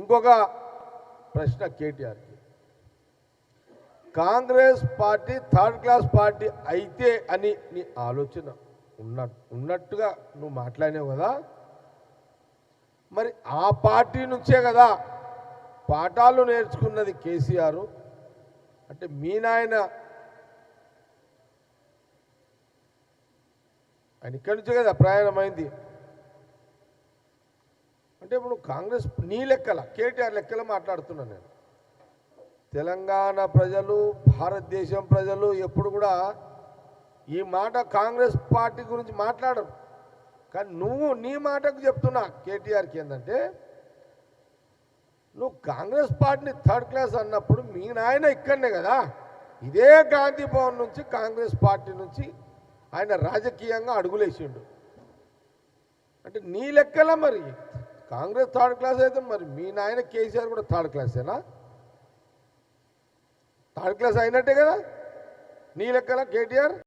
ఇంకొక ప్రశ్న కేటీఆర్కి, Congress party third class party అయితే అని నీ ఆలోచన ఉన్నట్టుగా నువ్వు మాట్లాడినావు కదా, మరి ఆ పార్టీ నుంచే కదా పాఠాలు నేర్చుకున్నది కేసీఆర్. అంటే మీ నాయన ఆయన ఇక్కడి నుంచే కదా ప్రయాణమైంది. అంటే ఇప్పుడు కాంగ్రెస్ నీ లెక్కల కేటీఆర్ లెక్కల మాట్లాడుతున్నాను నేను. తెలంగాణ ప్రజలు, భారతదేశం ప్రజలు ఎప్పుడు కూడా ఈ మాట కాంగ్రెస్ పార్టీ గురించి మాట్లాడరు. కానీ నువ్వు నీ మాటకు చెప్తున్నా కేటీఆర్కి ఏంటంటే, నువ్వు కాంగ్రెస్ పార్టీని థర్డ్ క్లాస్ అన్నప్పుడు మీ నాయన ఇక్కడనే కదా, ఇదే గాంధీ భవన్ నుంచి కాంగ్రెస్ పార్టీ నుంచి ఆయన రాజకీయంగా అడుగులేసిండు. అంటే నీ లెక్కల మరి కాంగ్రెస్ థర్డ్ క్లాస్ అయితే మరి మీ నాయన కేసీఆర్ కూడా థర్డ్ క్లాసేనా? థర్డ్ క్లాస్ అయినట్టే కదా నీ లెక్కల కేటీఆర్.